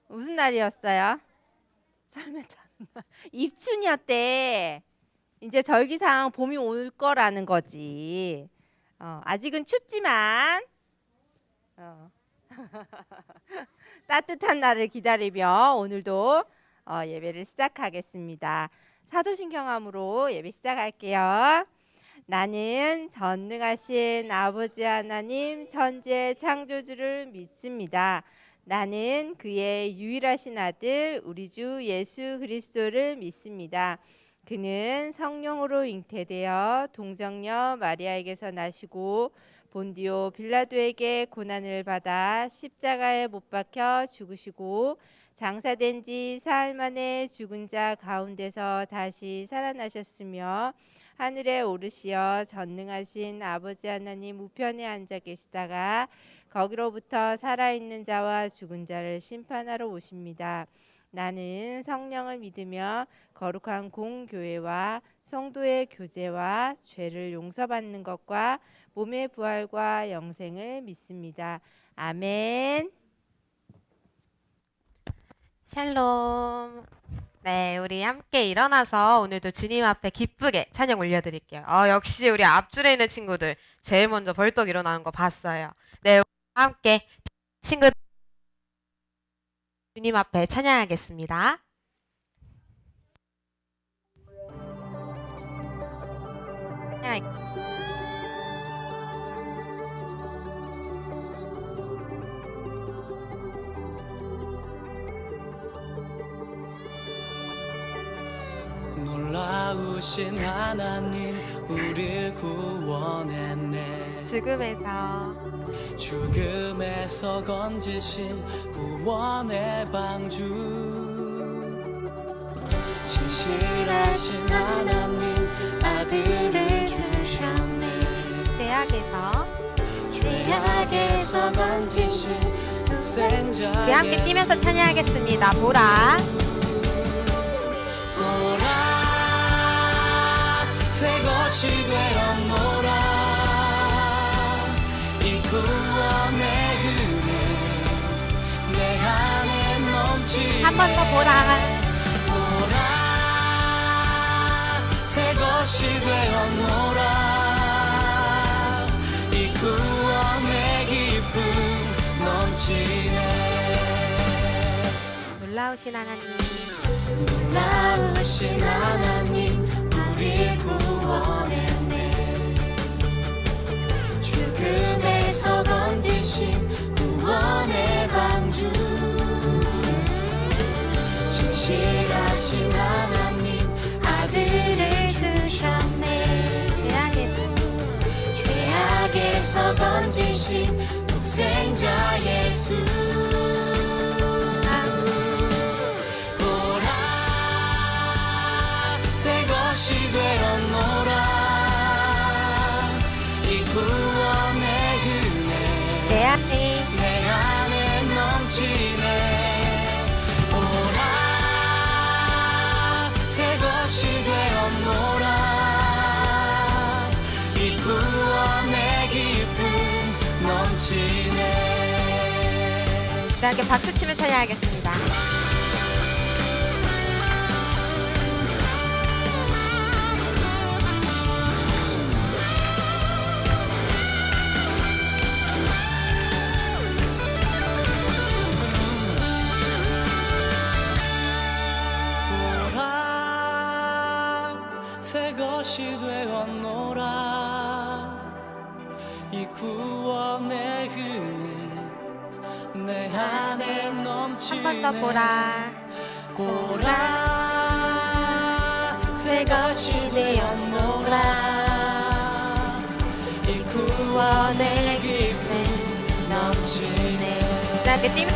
무슨 날이었어요? 삶의 다른 날. 입춘이었대. 이제 절기상 봄이 올 거라는 거지. 아직은 춥지만 어, 따뜻한 날을 기다리며 오늘도 예배를 시작하겠습니다. 사도신경함으로 예배 시작할게요. 나는 전능하신 아버지 하나님 천지의 창조주를 믿습니다. 나는 그의 유일하신 아들 우리 주 예수 그리스도를 믿습니다. 그는 성령으로 잉태되어 동정녀 마리아에게서 나시고 본디오 빌라도에게 고난을 받아 십자가에 못 박혀 죽으시고 장사된 지 사흘 만에 죽은 자 가운데서 다시 살아나셨으며 하늘에 오르시어 전능하신 아버지 하나님 우편에 앉아 계시다가 거기로부터 살아있는 자와 죽은 자를 심판하러 오십니다. 나는 성령을 믿으며 거룩한 공교회와 성도의 교제와 죄를 용서받는 것과 몸의 부활과 영생을 믿습니다. 아멘. 샬롬. 네, 우리 함께 일어나서 오늘도 주님 앞에 기쁘게 찬양 올려드릴게요. 역시 우리 앞줄에 있는 친구들 제일 먼저 벌떡 일어나는 거 봤어요. 네, 함께 친구들 주님 앞에 찬양하겠습니다. 놀라우신 하나님 우릴 구원했네. 죽음에서 건지신 구원의 방주. 신실하신 하나님 아들을 주셨네. 죄악에서 건지신 독생자 우리 함께 뛰면서 찬양하겠습니다. 보라. 새 것이 되었노라. 이 구원의 은혜 내 안에 넘치네. 한 번 더 보라. 보라 새 것이 되었노라. 이 구원의 기쁨 넘치네. 놀라우신 하나님. 놀라우신 하나님 우릴 구원했네. 죽음에서 건지신 구원의 방주. 신실하신 하나님 아들을 주셨네. 죄악에서 건지신 독생자 예수. 되었노라. 이 구원의 은혜 내 안에 넘치네. 보라 새 것이 되었노라. 이 구원의 기쁨 넘치네. 자, 이렇게 박수 치며 찬양하겠습니다. 새 것이 되었노라. 이 구원의 은혜 내 안에 넘치네. 한 번 더 보라. 보라 새 것이 되었노라. 이 구원의 기쁨 넘치네. 자, 이렇게 뛰면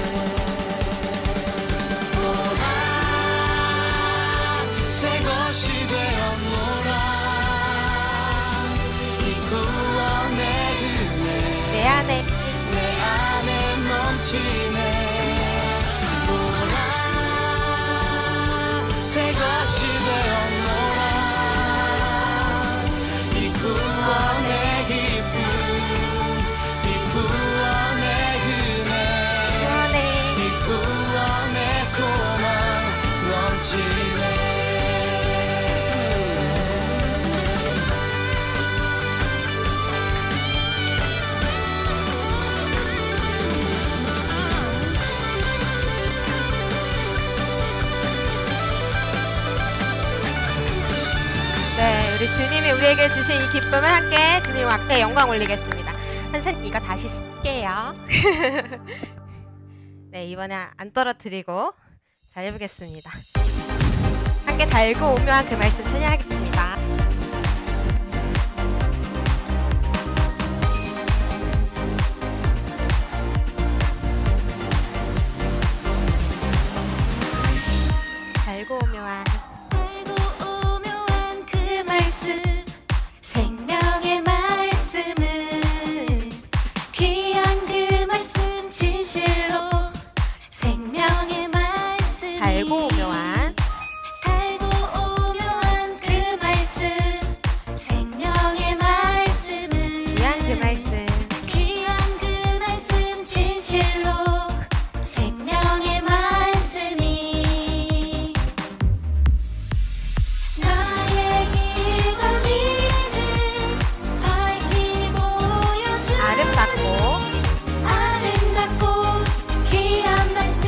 새 것이 되었노라. 이 구원의 은혜 내 안에 넘치네. 보라 새 것이 되었노라. 이 구원의 기쁨 이 구원의 은혜 이 구원의 우리 주님이 우리에게 주신 이 기쁨을 함께 주님 앞에 영광 올리겠습니다. 선생님 이거 다시 쓸게요. 네, 이번에 안 떨어뜨리고 잘 해보겠습니다. 함께 달고 오묘한 그 말씀 찬양하겠습니다. 달고 오묘한 달고 오묘한 그 말씀 생명의 말씀은 귀한 그 말씀 진실로 생명의 말씀 달고 오묘한 달고 오묘한 그 말씀 생명의 말씀은 귀한 그 말씀 귀한 그 말씀 진실로 생명의 말씀이 나의 길과 믿음 밝히 보여주 아름답고 아름답고 귀한 말씀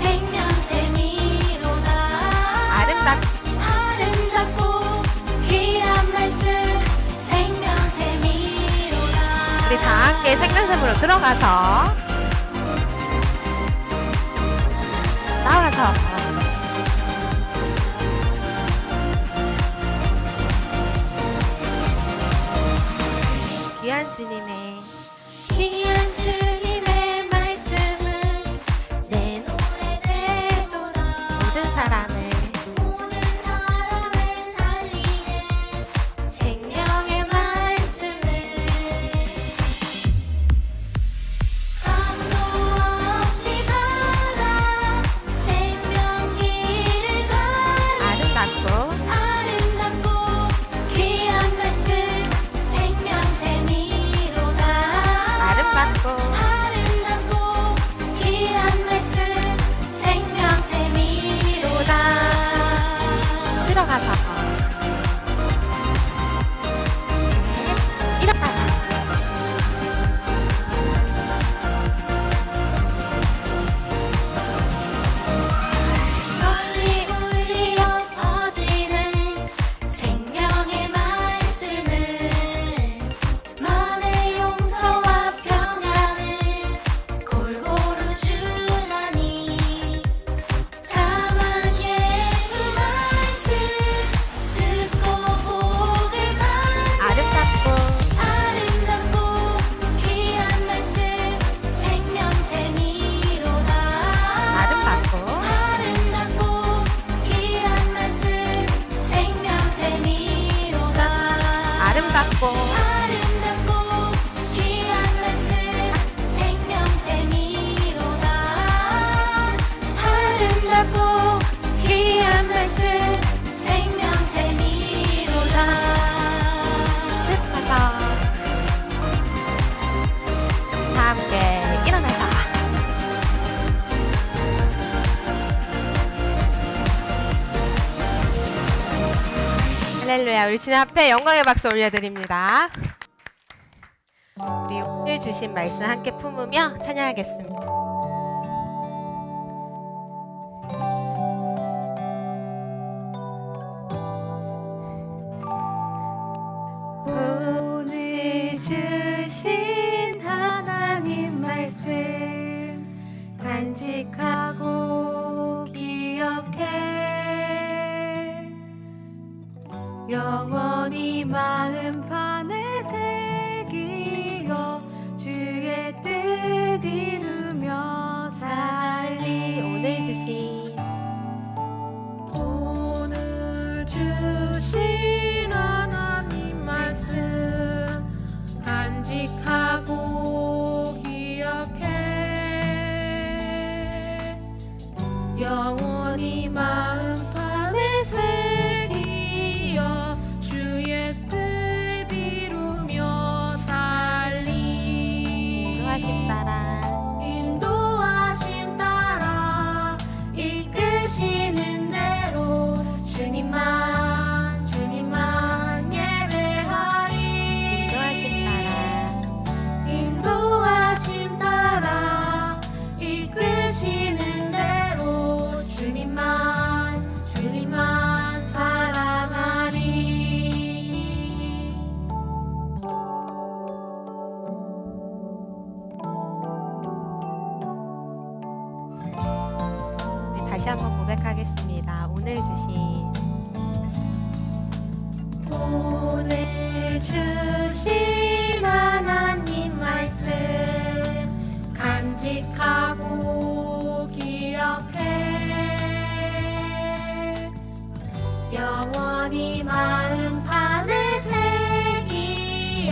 생명샘이로다 아름답고 귀한 말씀 생명샘이로다 우리 다 함께 생명샘으로 들어가서 나와서 귀한 주님의 귀한 주님의 말씀은 내 노래 되도다 모든 사람을 모든 사람을 살리는 생명의 말씀을 아무도 없이 가라 생명길을 가라 아름답고 아름답고 귀한 말씀 생명샘이로다 아름답고 아름답고 귀한 말씀 생명샘이로다 들어가서 일어나서 널리 울리어 퍼지는 생명의 말씀은 마음의 용서와 평안을 골고루 주나니 다만 예수 말씀 듣고 복을 받는 아름답고 아름답고 귀한 말씀 생명샘이로다 아름답고 아름답고 귀한 말씀 생명샘이로다 아름답고 아름답고 귀한 말씀 생명샘이로다 아름답고 귀한 말씀 생명샘이로다 들어가서 다 함께 일어나서 할렐루야. 우리 주님 앞에 영광의 박수 올려드립니다. 우리 오늘 주신 말씀 함께 품으며 찬양하겠습니다. 오늘 주신 하나님 말씀 간직하고 기억해 영원히 마음판에 새기어 주의 뜻 이루며 살리 오늘 주신 오늘 주신 하나님 말씀 간직하고 기억해 영원히 마음판에 새기어 주의 뜻 이루며 살리 인도하심 따라 인도하심 따라 이끄시는 대로 주님만 예배하리 인도하심 따라 인도하심 따라 이끄시는 대로 주님만 다시 한번 고백하겠습니다. 오늘 주신 하나님 말씀 간직하고 기억해 영원히 마음판에 새기어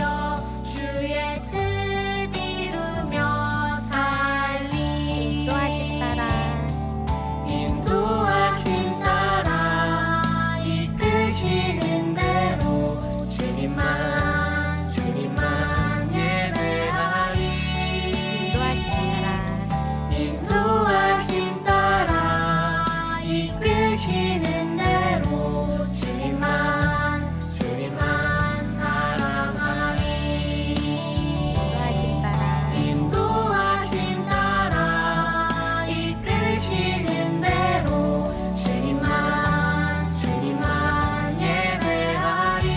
주의 뜻 이루며 살리 인도하신 따라 인도하신 따라 이끄시는 대로 주님만 예배하리 인도하신 따라 인도하신 따라 이끄시는 대로 주님만 사랑하리 인도하신 따라 인도하신 따라 이끄시는 대로 주님만 예배하리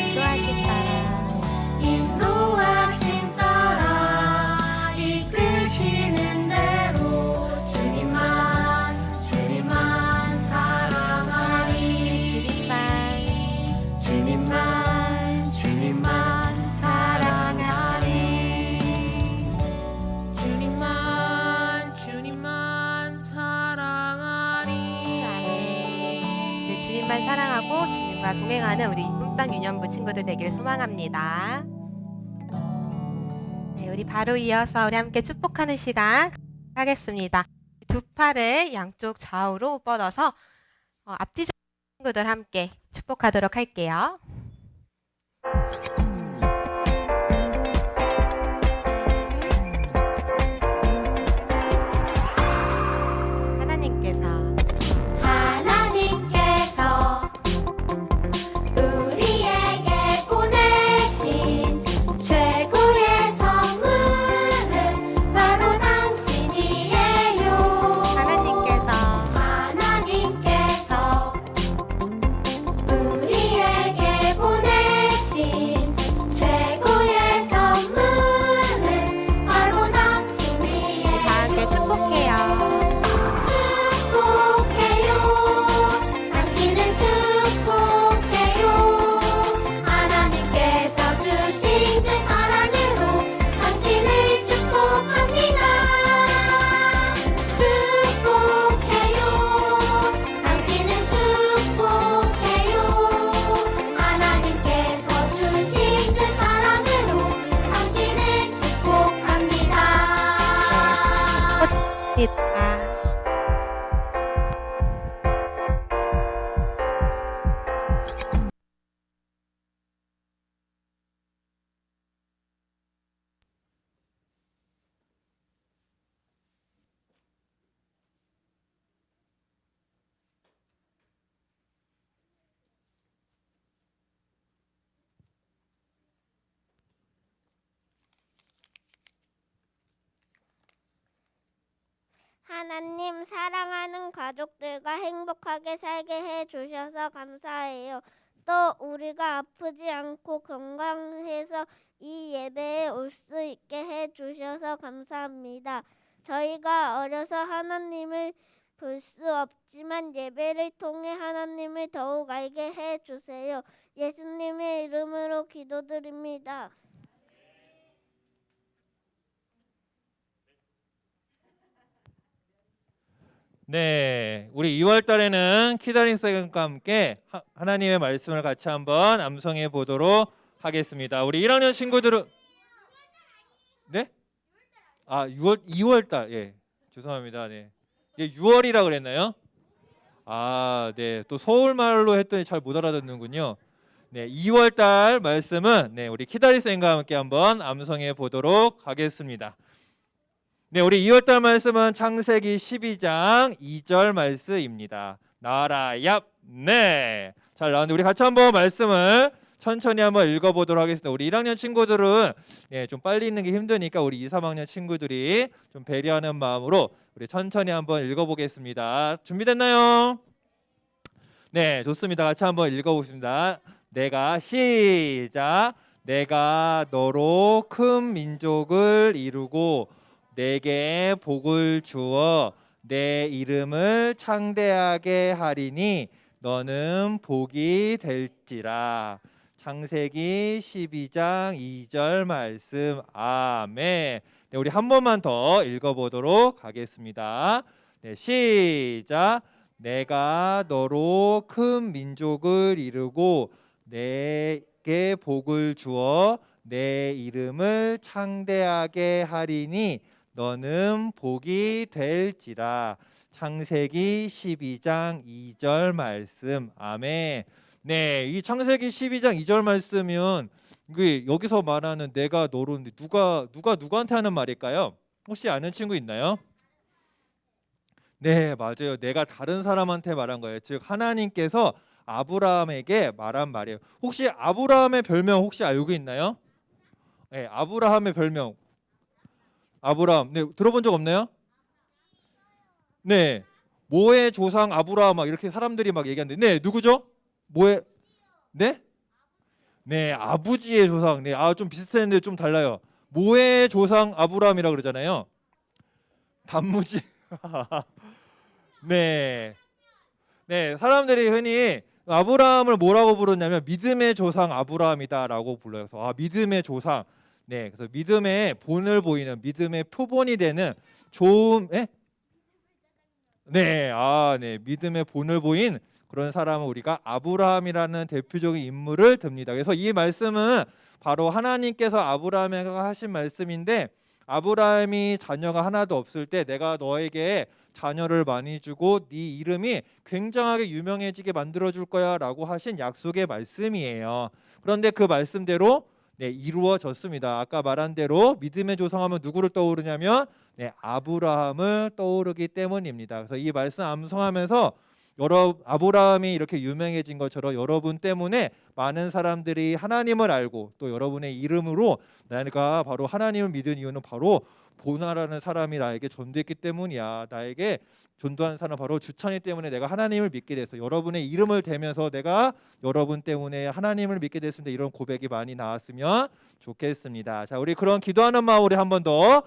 인도하신 따라 인도하신 따라 이끄시는 대로 주님만 사랑하리 주님만 사랑하리 주님만 사랑하리. 늘 주님만 사랑하고 주님과 동행하는 우리 이쁨 땅 유년부 친구들 되기를 소망합니다. 네, 우리 바로 이어서 우리 함께 축복하는 시간 하겠습니다. 두 팔을 양쪽 좌우로 뻗어서 앞뒤 친구들 함께 축복하도록 할게요. 하나님께서 우리에게 보내신 최고의 선물은 바로 당신이에요. 하나님께서 우리에게 보내신 최고의 선물은 바로 당신이에요. 다 함께 축복해요. 축복해요. 당신을 축복해요. 하나님께서 주신 그 사랑으로 당신을 축복합니다. 축복해요. 당신을 축복해요. 하나님께서 주신 그 사랑으로 당신을 축복합니다. 하나님 사랑하는 가족들과 행복하게 살게 해주셔서 감사해요. 또 우리가 아프지 않고 건강해서 이 예배에 올 수 있게 해주셔서 감사합니다. 저희가 어려서 하나님을 볼 수 없지만 예배를 통해 하나님을 더욱 알게 해주세요. 예수님의 이름으로 기도드립니다. 네, 우리 2월 달에는 키다린 쌤과 함께 하나님의 말씀을 같이 한번 암송해 보도록 하겠습니다. 우리 1학년 친구들은 네? 2월 달. 예. 죄송합니다. 네. 예, 6월이라 그랬나요? 네. 또 서울말로 했더니 잘 못 알아듣는군요. 네, 2월 달 말씀은 우리 키다리 쌤과 함께 한번 암송해 보도록 하겠습니다. 네, 우리 2월달 말씀은 창세기 12장 2절 말씀입니다. 나라야. 네. 잘 나왔는데 우리 같이 한번 말씀을 천천히 한번 읽어보도록 하겠습니다. 우리 1학년 친구들은 좀 빨리 읽는 게 힘드니까 우리 2, 3학년 친구들이 좀 배려하는 마음으로 우리 천천히 한번 읽어보겠습니다. 준비됐나요? 네, 좋습니다. 같이 한번 읽어보겠습니다. 시작. 내가 너로 큰 민족을 이루고 내게 복을 주어 내 이름을 창대하게 하리니 너는 복이 될지라. 창세기 12장 2절 말씀. 아멘. 네, 우리 한 번만 더 읽어보도록 하겠습니다. 네, 시작. 내가 너로 큰 민족을 이루고 내게 복을 주어 내 이름을 창대하게 하리니 너는 복이 될지라. 창세기 12장 2절 말씀. 아멘. 네, 이 창세기 12장 2절 말씀은 여기서 말하는 내가 너로 누가 누구한테 하는 말일까요? 혹시 아는 친구 있나요? 네, 맞아요. 내가 다른 사람한테 말한 거예요. 즉 하나님께서 아브라함에게 말한 말이에요. 혹시 아브라함의 별명 혹시 알고 있나요? 네, 아브라함의 별명. 아브라함. 네, 들어본 적 없나요? 네. 모의 조상 아브라함 막 이렇게 사람들이 막 얘기하는데 네, 누구죠? 모의 네? 네, 아버지의 조상. 네, 좀 비슷했는데 좀 달라요. 모의 조상 아브라함이라 그러잖아요. 단무지. 네. 네, 사람들이 흔히 아브라함을 뭐라고 부르냐면 믿음의 조상 아브라함이다라고 불러요. 그래서 믿음의 조상. 네, 그래서 믿음의 본을 보이는 믿음의 표본이 되는 좋은 네, 네, 믿음의 본을 보인 그런 사람은 우리가 아브라함이라는 대표적인 인물을 듭니다. 그래서 이 말씀은 바로 하나님께서 아브라함에게 하신 말씀인데 아브라함이 자녀가 하나도 없을 때 내가 너에게 자녀를 많이 주고 네 이름이 굉장하게 유명해지게 만들어 줄 거야라고 하신 약속의 말씀이에요. 그런데 그 말씀대로 네, 이루어졌습니다. 아까 말한 대로 믿음의 조상하면 누구를 떠오르냐면 네, 아브라함을 떠오르기 때문입니다. 그래서 이 말씀 암송하면서 아브라함이 이렇게 유명해진 것처럼 여러분 때문에 많은 사람들이 하나님을 알고 또 여러분의 이름으로 내가 바로 하나님을 믿은 이유는 바로 보나라는 사람이 나에게 전도했기 때문이야. 나에게 전도한 사람 바로 주찬이 때문에 내가 하나님을 믿게 됐어. 여러분의 이름을 대면서 내가 여러분 때문에 하나님을 믿게 됐습니다. 이런 고백이 많이 나왔으면 좋겠습니다. 자, 우리 그런 기도하는 마음으로 한 번 더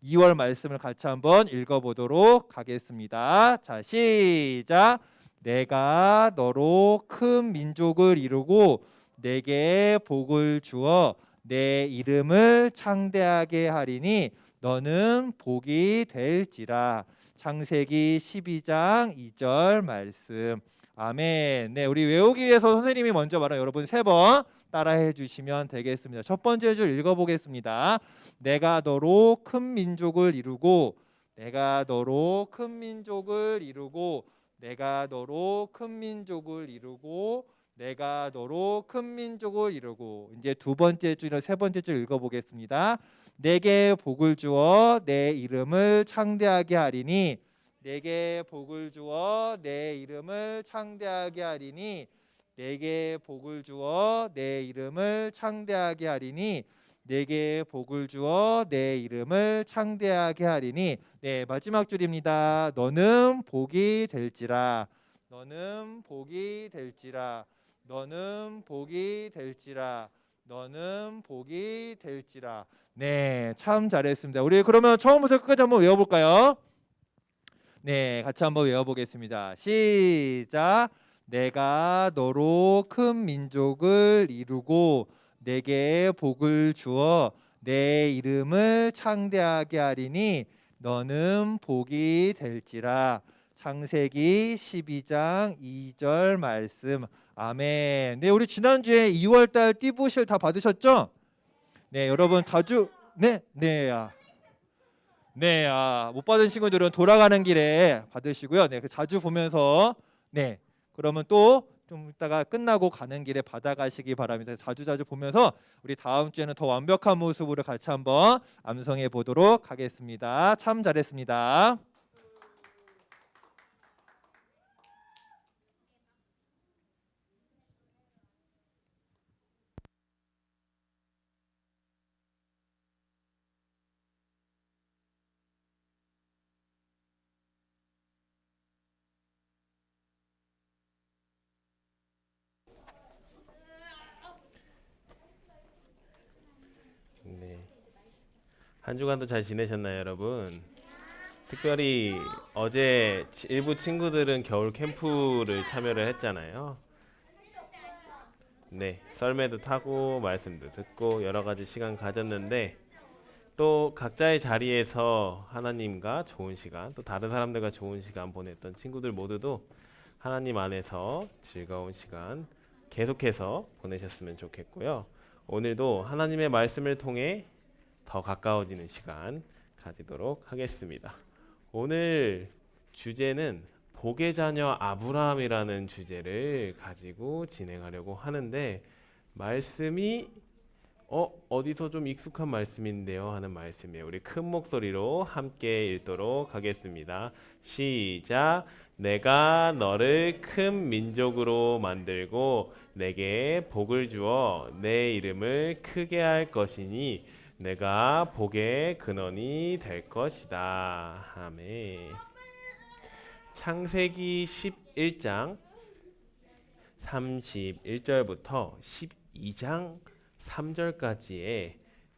2월 말씀을 같이 한번 읽어보도록 하겠습니다. 자, 시작. 내가 너로 큰 민족을 이루고 내게 복을 주어 내 이름을 창대하게 하리니 너는 복이 될지라. 창세기 12장 2절 말씀. 아멘. 네, 우리 외우기 위해서 선생님이 먼저 말한 여러분 3번 따라해 주시면 되겠습니다. 첫 번째 줄 읽어보겠습니다. 내가 너로 큰 민족을 이루고 내가 너로 큰 민족을 이루고 내가 너로 큰 민족을 이루고 내가 너로 큰 민족을 이루고. 이제 두 번째 줄이나 세 번째 줄 읽어보겠습니다. 내게 복을 주어 내 이름을 창대하게 하리니 내게 복을 주어 내 이름을 창대하게 하리니 내게 복을 주어 내 이름을 창대하게 하리니 내게 복을 주어 내 이름을 창대하게 하리니. 네, 마지막 줄입니다. 너는 복이 될지라. 너는 복이 될지라. 너는 복이 될지라. 너는 복이 될지라. 네, 참 잘했습니다. 우리 그러면 처음부터 끝까지 한번 외워볼까요? 네, 같이 한번 외워보겠습니다. 시작. 내가 너로 큰 민족을 이루고 내게 복을 주어 내 이름을 창대하게 하리니 너는 복이 될지라. 창세기 12장 2절 말씀. 아멘. 네, 우리 지난주에 2월달 띠부실 다 받으셨죠? 네, 여러분 자주 못 받은 친구들은 돌아가는 길에 받으시고요. 네, 자주 보면서 그러면 또 좀 이따가 끝나고 가는 길에 받아가시기 바랍니다. 자주 보면서 우리 다음 주에는 더 완벽한 모습으로 같이 한번 암송해 보도록 하겠습니다. 참 잘했습니다. 네. 한 주간도 잘 지내셨나요, 여러분? 특별히 어제 일부 친구들은 겨울 캠프를 참여를 했잖아요. 네, 썰매도 타고 말씀도 듣고 여러 가지 시간 가졌는데 또 각자의 자리에서 하나님과 좋은 시간, 또 다른 사람들과 좋은 시간 보냈던 친구들 모두도 하나님 안에서 즐거운 시간 계속해서 보내셨으면 좋겠고요. 오늘도 하나님의 말씀을 통해 더 가까워지는 시간 가지도록 하겠습니다. 오늘 주제는 복의 자녀 아브라함이라는 주제를 가지고 진행하려고 하는데 말씀이 어디서 좀 익숙한 말씀인데요 하는 말씀이에요. 우리 큰 목소리로 함께 읽도록 하겠습니다. 시작. 내가 너를 큰 민족으로 만들고 내게 복을 주어 내 이름을 크게 할 것이니 내가 복의 근원이 될 것이다. 아멘. 창세기 11장 31절부터 12장 3절까지의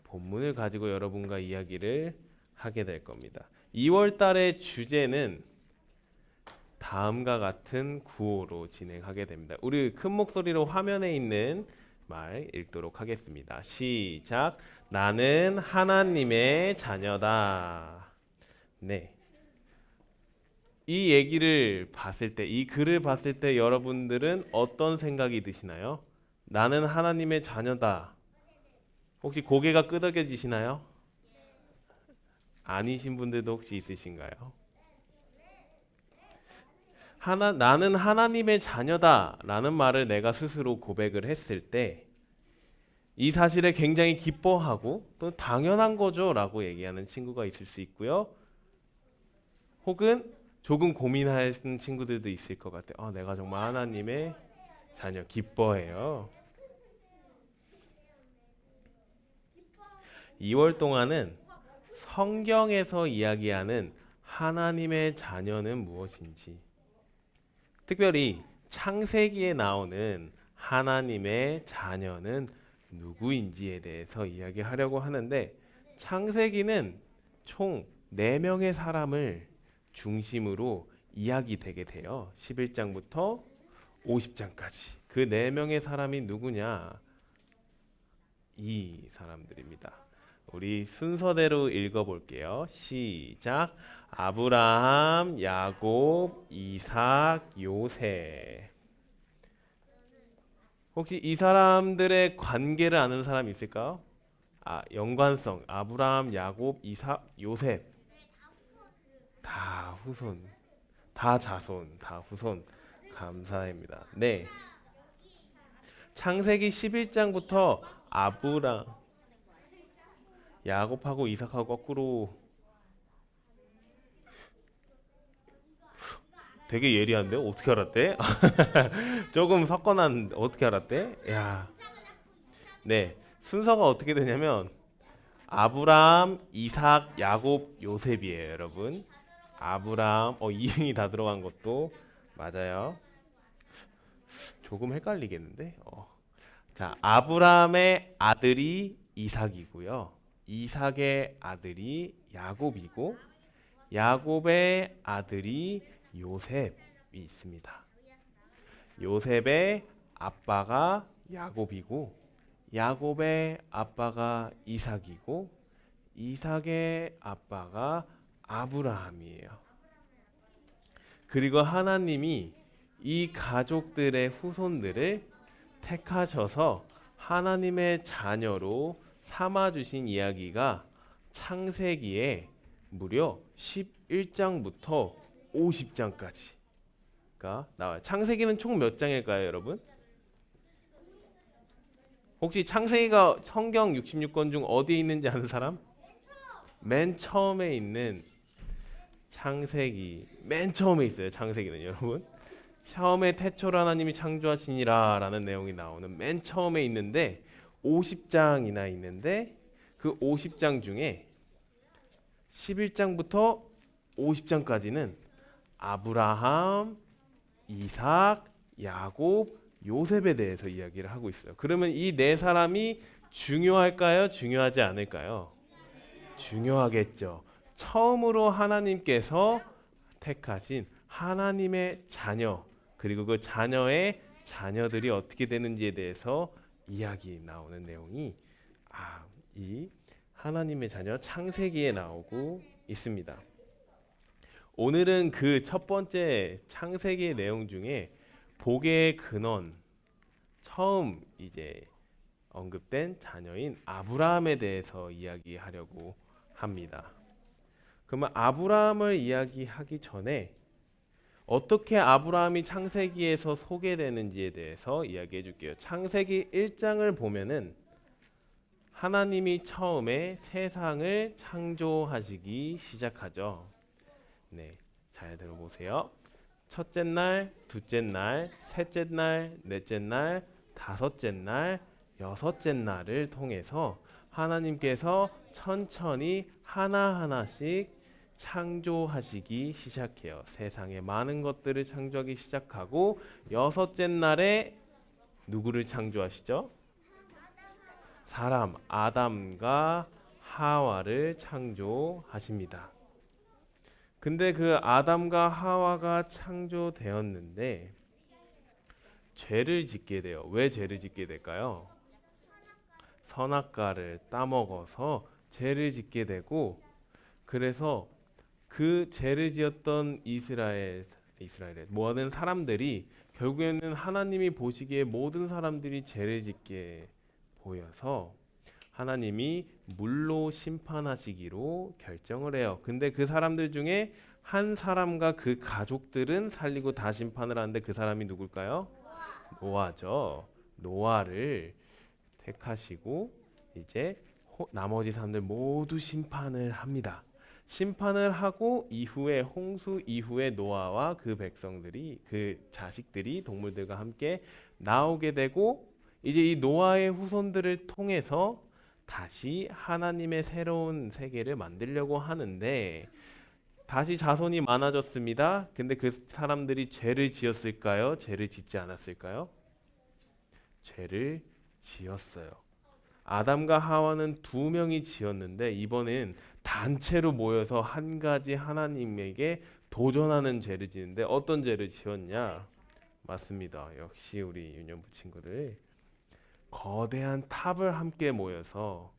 본문을 가지고 여러분과 이야기를 하게 될 겁니다. 2월 달의 주제는 다음과 같은 구호로 진행하게 됩니다. 우리 큰 목소리로 화면에 있는 말 읽도록 하겠습니다. 시작. 나는 하나님의 자녀다. 네. 이 얘기를 봤을 때, 이 글을 봤을 때 여러분들은 어떤 생각이 드시나요? 나는 하나님의 자녀다. 혹시 고개가 끄덕여지시나요? 아니신 분들도 혹시 있으신가요? 나는 하나님의 자녀다 라는 말을 내가 스스로 고백을 했을 때 이 사실에 굉장히 기뻐하고 또 당연한 거죠 라고 얘기하는 친구가 있을 수 있고요. 혹은 조금 고민하는 친구들도 있을 것 같아요. 내가 정말 하나님의 자녀 기뻐해요. 2월 동안은 성경에서 이야기하는 하나님의 자녀는 무엇인지, 특별히 창세기에 나오는 하나님의 자녀는 누구인지에 대해서 이야기하려고 하는데, 창세기는 총 4명의 사람을 중심으로 이야기되게 돼요. 11장부터 50장까지. 그 4명의 사람이 누구냐? 이 사람들입니다. 우리 순서대로 읽어볼게요. 시작. 아브라함, 야곱, 이삭, 요셉. 혹시 이 사람들의 관계를 아는 사람 있을까요? 연관성. 아브라함, 야곱, 이삭, 요셉. 다 후손. 다 자손. 다 후손. 감사합니다. 네. 창세기 11장부터 아브라함, 야곱하고 이삭하고 거꾸로 되게 예리한데 어떻게 알았대? 조금 섞어놨는데 어떻게 알았대? 야, 네, 순서가 어떻게 되냐면 아브라함, 이삭, 야곱, 요셉이에요, 여러분. 아브라함, 이응이 다 들어간 것도 맞아요. 조금 헷갈리겠는데? 자, 아브라함의 아들이 이삭이고요. 이삭의 아들이 야곱이고, 야곱의 아들이 요셉이 있습니다. 요셉의 아빠가 야곱이고, 야곱의 아빠가 이삭이고, 이삭의 아빠가 아브라함이에요. 그리고 하나님이 이 가족들의 후손들을 택하셔서 하나님의 자녀로 삼아주신 이야기가 창세기에 무려 11장부터 50장까지가 나와요. 창세기는 총 몇 장일까요, 여러분? 혹시 창세기가 성경 66권 중 어디에 있는지 아는 사람? 맨 처음에 있는 창세기, 맨 처음에 있어요. 창세기는 여러분, 처음에 태초로 하나님이 창조하시니라 라는 내용이 나오는 맨 처음에 있는데 50장이나 있는데, 그 50장 중에 11장부터 50장까지는 아브라함, 이삭, 야곱, 요셉에 대해서 이야기를 하고 있어요. 그러면 이 4사람이 중요할까요? 중요하지 않을까요? 중요하겠죠. 처음으로 하나님께서 택하신 하나님의 자녀, 그리고 그 자녀의 자녀들이 어떻게 되는지에 대해서 이야기 나오는 내용이 이 하나님의 자녀 창세기에 나오고 있습니다. 오늘은 그 첫 번째 창세기의 내용 중에 복의 근원, 처음 이제 언급된 자녀인 아브라함에 대해서 이야기하려고 합니다. 그러면 아브라함을 이야기하기 전에 어떻게 아브라함이 창세기에서 소개되는지에 대해서 이야기해 줄게요. 창세기 1장을 보면은 하나님이 처음에 세상을 창조하시기 시작하죠. 네, 잘 들어보세요. 첫째 날, 둘째 날, 셋째 날, 넷째 날, 다섯째 날, 여섯째 날을 통해서 하나님께서 천천히 하나하나씩 창조하시기 시작해요. 세상에 많은 것들을 창조하기 시작하고 여섯째 날에 누구를 창조하시죠? 사람 아담과 하와를 창조하십니다. 근데 그 아담과 하와가 창조되었는데 죄를 짓게 돼요. 왜 죄를 짓게 될까요? 선악과를 따먹어서 죄를 짓게 되고, 그래서 그 죄를 지었던 이스라엘의 모든 사람들이 결국에는 하나님이 보시기에 모든 사람들이 죄를 짓게 보여서 하나님이 물로 심판하시기로 결정을 해요. 근데 그 사람들 중에 한 사람과 그 가족들은 살리고 다 심판을 하는데 그 사람이 누굴까요? 노아죠. 노아를 택하시고 이제 나머지 사람들 모두 심판을 합니다. 심판을 하고 이후에 홍수 이후에 노아와 그 백성들이, 그 자식들이 동물들과 함께 나오게 되고, 이제 이 노아의 후손들을 통해서 다시 하나님의 새로운 세계를 만들려고 하는데 다시 자손이 많아졌습니다. 근데 그 사람들이 죄를 지었을까요? 죄를 짓지 않았을까요? 죄를 지었어요. 아담과 하와는 두 명이 지었는데 이번엔 단체로 모여서 한 가지 하나님에게 도전하는 죄를 지는데 어떤 죄를 지었냐? 맞습니다. 역시 우리 유년부 친구들. 거대한 탑을 함께 모여서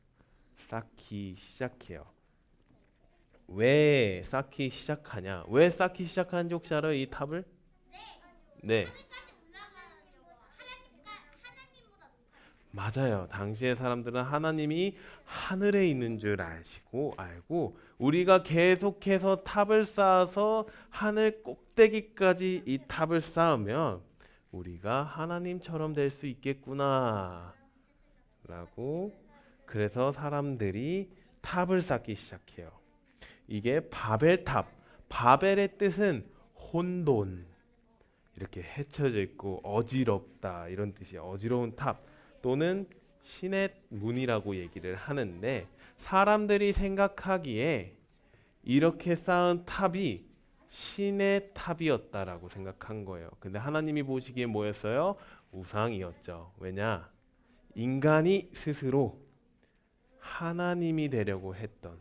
쌓기 시작해요. 왜 쌓기 시작하냐? 왜 쌓기 시작하는지 혹시 알아요? 이 탑을? 네. 맞아요. 당시의 사람들은 하나님이 하늘에 있는 줄 알고 우리가 계속해서 탑을 쌓아서 하늘 꼭대기까지 이 탑을 쌓으면 우리가 하나님처럼 될 수 있겠구나 라고, 그래서 사람들이 탑을 쌓기 시작해요. 이게 바벨탑. 바벨의 뜻은 혼돈, 이렇게 헤쳐져 있고 어지럽다 이런 뜻이에요. 어지러운 탑 또는 신의 문이라고 얘기를 하는데, 사람들이 생각하기에 이렇게 쌓은 탑이 신의 탑이었다라고 생각한 거예요. 근데 하나님이 보시기에 뭐였어요? 우상이었죠. 왜냐? 인간이 스스로 하나님이 되려고 했던,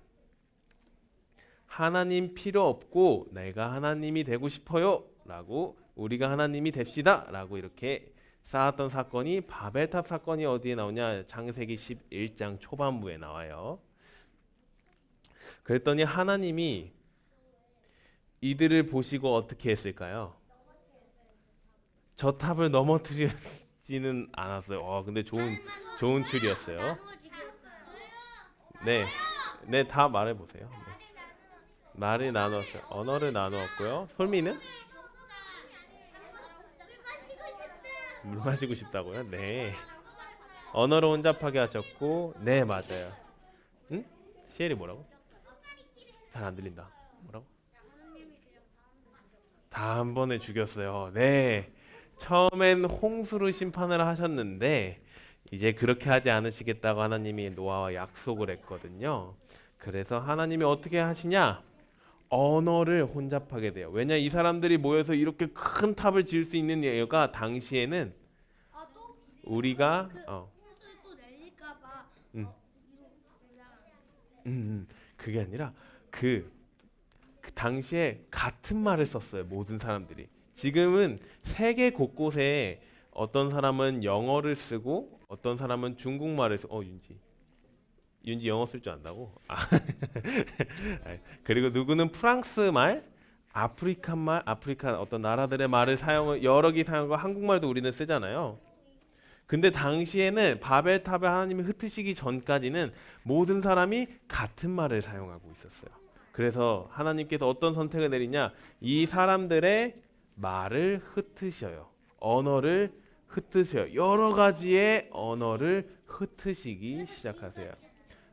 하나님 필요 없고 내가 하나님이 되고 싶어요 라고, 우리가 하나님이 됩시다 라고 이렇게 쌓았던 사건이 바벨탑 사건이 어디에 나오냐? 창세기 11장 초반부에 나와요. 그랬더니 하나님이 이들을 보시고 어떻게 했을까요? 저 탑을 넘어뜨리지는 않았어요. 근데 좋은 줄이었어요. 네, 네, 다 말해보세요. 네. 말을 나눴어요. 언어를 나누었고요. 솔미는? 물 마시고 싶다고요? 네. 언어를 혼잡하게 하셨고, 네, 맞아요. 응? 시엘이 뭐라고? 잘 안 들린다. 뭐라고? 다음번에 죽였어요. 네. 처음엔 홍수로 심판을 하셨는데 이제 그렇게 하지 않으시겠다고 하나님이 노아와 약속을 했거든요. 그래서 하나님이 어떻게 하시냐? 언어를 혼잡하게 돼요. 왜냐? 이 사람들이 모여서 이렇게 큰 탑을 지을 수 있는 이유가 당시에는 우리가 그게 아니라 그 당시에 같은 말을 썼어요. 모든 사람들이. 지금은 세계 곳곳에 어떤 사람은 영어를 쓰고 어떤 사람은 중국말을 쓰고 윤지 영어 쓸 줄 안다고? 그리고 누구는 프랑스 말, 아프리카 어떤 나라들의 말을 사용을 여러 개 사용하고 한국말도 우리는 쓰잖아요. 근데 당시에는 바벨탑에 하나님이 흩으시기 전까지는 모든 사람이 같은 말을 사용하고 있었어요. 그래서 하나님께서 어떤 선택을 내리냐? 이 사람들의 말을 흩으셔요. 언어를 흩으셔요. 여러 가지의 언어를 흩으시기 시작하세요.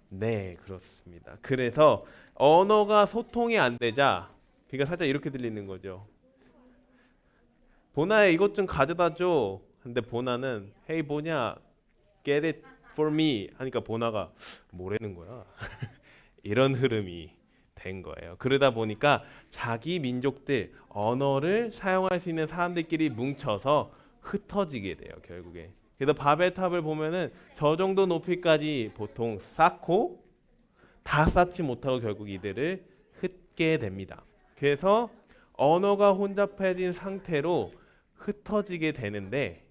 네, 그렇습니다. 그래서 언어가 소통이 안 되자, 그러니까 살짝 이렇게 들리는 거죠. 보나야 이것 좀 가져다 줘. 근데 보나는 Hey 보냐, get it for me 하니까 보나가 뭐라는 거야? 이런 흐름이 된 거예요. 그러다 보니까 자기 민족들 언어를 사용할 수 있는 사람들끼리 뭉쳐서 흩어지게 돼요, 결국에. 그래서 바벨탑을 보면은 저 정도 높이까지 보통 쌓고 다 쌓지 못하고 결국 이들을 흩게 됩니다. 그래서 언어가 혼잡해진 상태로 흩어지게 되는데,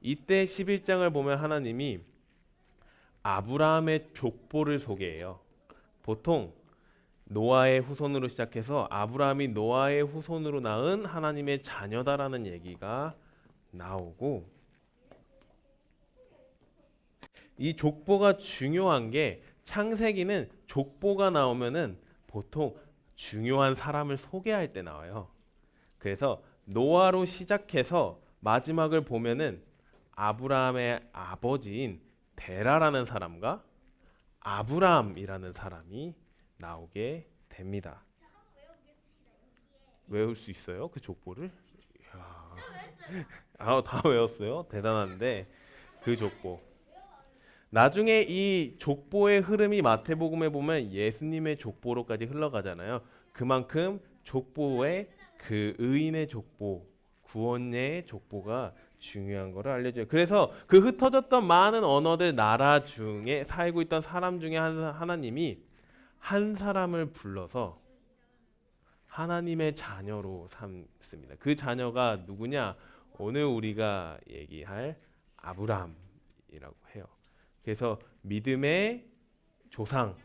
이때 11장을 보면 하나님이 아브라함의 족보를 소개해요. 보통 노아의 후손으로 시작해서 아브라함이 노아의 후손으로 낳은 하나님의 자녀다라는 얘기가 나오고, 이 족보가 중요한 게 창세기는 족보가 나오면은 보통 중요한 사람을 소개할 때 나와요. 그래서 노아로 시작해서 마지막을 보면은 아브라함의 아버지인 데라라는 사람과 아브라함이라는 사람이 나오게 됩니다. 외울 수 있어요? 그 족보를? 다 외웠어요? 대단한데 그 족보. 나중에 이 족보의 흐름이 마태복음에 보면 예수님의 족보로까지 흘러가잖아요. 그만큼 족보의 그 의인의 족보, 구원의 족보가 중요한 거를 알려줘요. 그래서 그 흩어졌던 많은 언어들 나라 중에 살고 있던 사람 중에 하나님이 한 사람을 불러서 하나님의 자녀로 삼습니다. 그 자녀가 누구냐? 오늘 우리가 얘기할 아브라함이라고 해요. 그래서 믿음의 조상,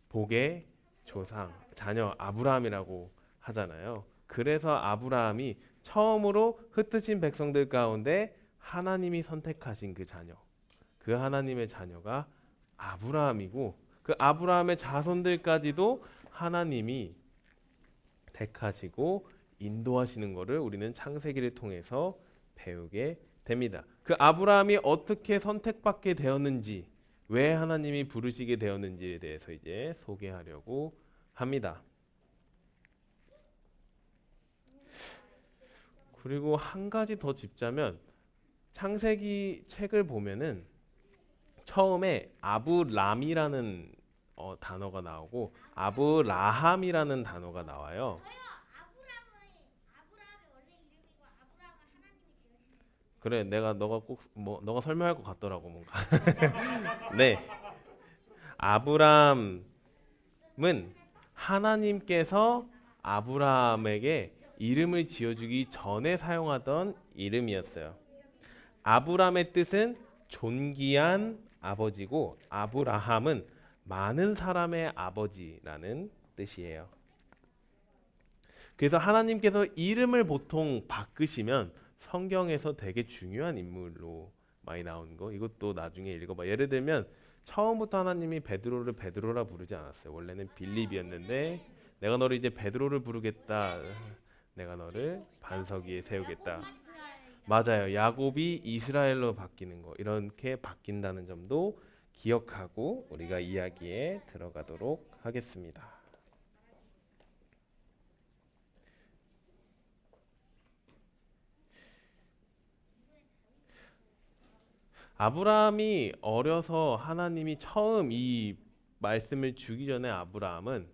복의 조상, 자녀 아브라함이라고 하잖아요. 그래서 아브라함이 처음으로 흩으신 백성들 가운데 하나님이 선택하신 그 자녀, 그 하나님의 자녀가 아브라함이고, 그 아브라함의 자손들까지도 하나님이 택하시고 인도하시는 것을 우리는 창세기를 통해서 배우게 됩니다. 그 아브라함이 어떻게 선택받게 되었는지, 왜 하나님이 부르시게 되었는지에 대해서 이제 소개하려고 합니다. 그리고 한 가지 더 짚자면, 창세기 책을 보면은 처음에 아브람이라는 단어가 나오고 아브라함이라는 단어가 나와요. 그래, 너가 꼭 너가 설명할 것 같더라고 뭔가. 네, 아브람은 하나님께서 아브람에게 이름을 지어주기 전에 사용하던 이름이었어요. 아브람의 뜻은 존귀한 아버지고 아브라함은 많은 사람의 아버지라는 뜻이에요. 그래서 하나님께서 이름을 보통 바꾸시면 성경에서 되게 중요한 인물로 많이 나오는 거, 이것도 나중에 읽어봐. 예를 들면 처음부터 하나님이 베드로를 베드로라 부르지 않았어요. 원래는 빌립이었는데 내가 너를 이제 베드로를 부르겠다, 내가 너를 반석 위에 세우겠다. 맞아요. 야곱이 이스라엘로 바뀌는 거, 이렇게 바뀐다는 점도 기억하고 우리가 이야기에 들어가도록 하겠습니다. 아브라함이 어려서 하나님이 처음 이 말씀을 주기 전에 아브라함은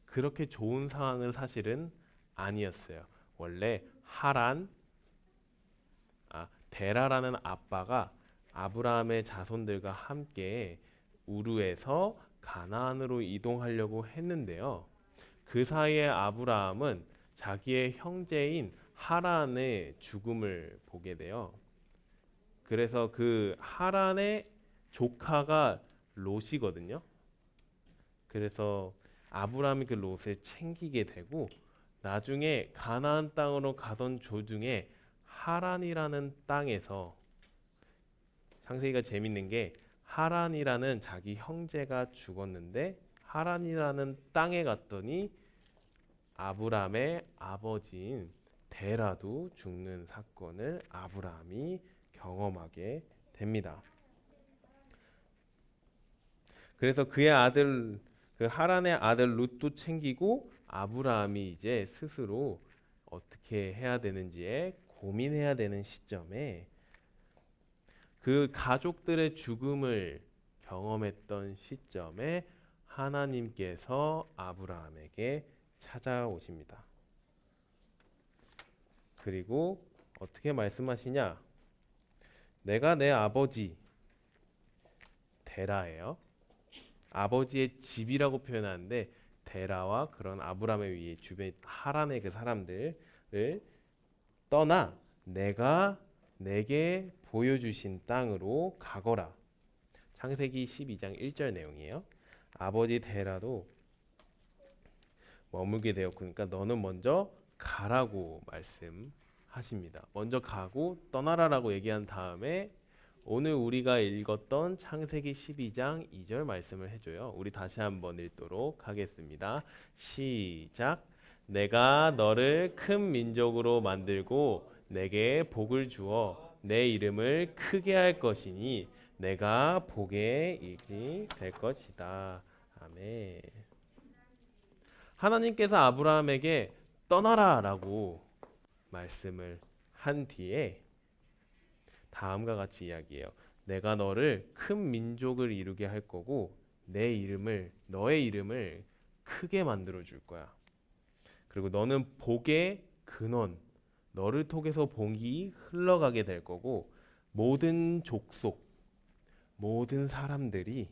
그렇게 좋은 상황은 사실은 아니었어요. 원래 데라라는 아빠가 아브라함의 자손들과 함께 우르에서 가나안으로 이동하려고 했는데요. 그 사이에 아브라함은 자기의 형제인 하란의 죽음을 보게 돼요. 그래서 그 하란의 조카가 롯이거든요. 그래서 아브라함이 그 롯을 챙기게 되고 나중에 가나안 땅으로 가던 도중에 하란이라는 땅에서 창세기가 재밌는 게 하란이라는 자기 형제가 죽었는데 하란이라는 땅에 갔더니 아브라함의 아버지인 데라도 죽는 사건을 아브라함이 경험하게 됩니다. 그래서 그의 아들 그 하란의 아들 룻도 챙기고 아브라함이 이제 스스로 어떻게 해야 되는지에 고민해야 되는 시점에 그 가족들의 죽음을 경험했던 시점에 하나님께서 아브라함에게 찾아오십니다. 그리고 어떻게 말씀하시냐? 내가 내 아버지 데라예요. 아버지의 집이라고 표현하는데 데라와 그런 아브라함의 위에 주변 하란의 그 사람들을 떠나 내가 내게 보여주신 땅으로 가거라. 창세기 12장 1절 내용이에요. 아버지 데라도 머물게 되었고 그러니까 너는 먼저 가라고 말씀하십니다. 먼저 가고 떠나라라고 얘기한 다음에 오늘 우리가 읽었던 창세기 12장 2절 말씀을 해줘요. 우리 다시 한번 읽도록 하겠습니다. 시작. 내가 너를 큰 민족으로 만들고 내게 복을 주어 내 이름을 크게 할 것이니 내가 복의 일이 될 것이다. 아멘. 하나님께서 아브라함에게 떠나라라고 말씀을 한 뒤에 다음과 같이 이야기해요. 내가 너를 큰 민족을 이루게 할 거고 너의 이름을 크게 만들어 줄 거야. 그리고 너는 복의 근원, 너를 통해서 복이 흘러가게 될 거고 모든 족속, 모든 사람들이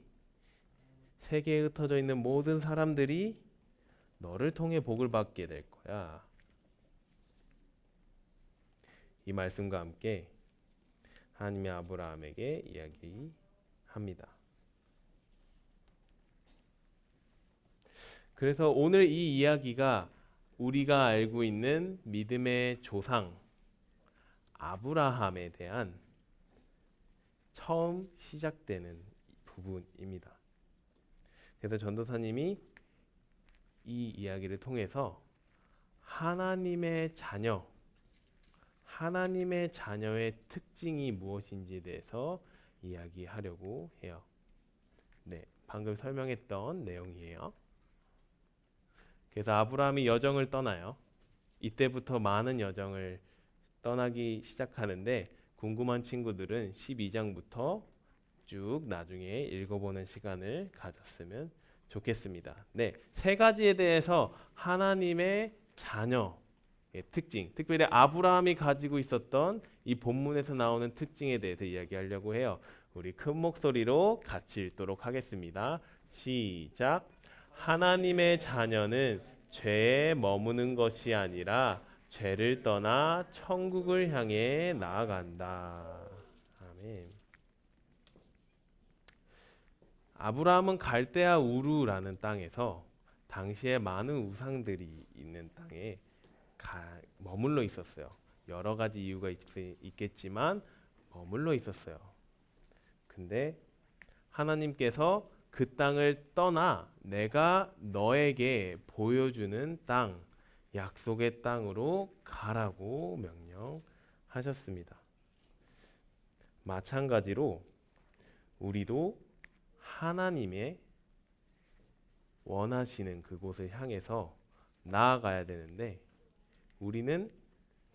세계에 흩어져 있는 모든 사람들이 너를 통해 복을 받게 될 거야. 이 말씀과 함께 하나님이 아브라함에게 이야기합니다. 그래서 오늘 이 이야기가 우리가 알고 있는 믿음의 조상 아브라함에 대한 처음 시작되는 부분입니다. 그래서 전도사님이 이 이야기를 통해서 하나님의 자녀의 특징이 무엇인지에 대해서 이야기하려고 해요. 네, 방금 설명했던 내용이에요. 그래서 아브라함이 여정을 떠나요. 이때부터 많은 여정을 떠나기 시작하는데 궁금한 친구들은 12장부터 쭉 나중에 읽어보는 시간을 가졌으면 좋겠습니다. 네, 세 가지에 대해서 하나님의 자녀의 특징, 특별히 아브라함이 가지고 있었던 이 본문에서 나오는 특징에 대해서 이야기하려고 해요. 우리 큰 목소리로 같이 읽도록 하겠습니다. 시작. 하나님의 자녀는 죄에 머무는 것이 아니라 죄를 떠나 천국을 향해 나아간다. 아멘. 아브라함은 갈대아 우르라는 땅에서 당시에 많은 우상들이 있는 땅에 머물러 있었어요. 여러 가지 이유가 있겠지만 머물러 있었어요. 근데 하나님께서 그 땅을 떠나 내가 너에게 보여주는 땅, 약속의 땅으로 가라고 명령하셨습니다. 마찬가지로 우리도 하나님의 원하시는 그곳을 향해서 나아가야 되는데 우리는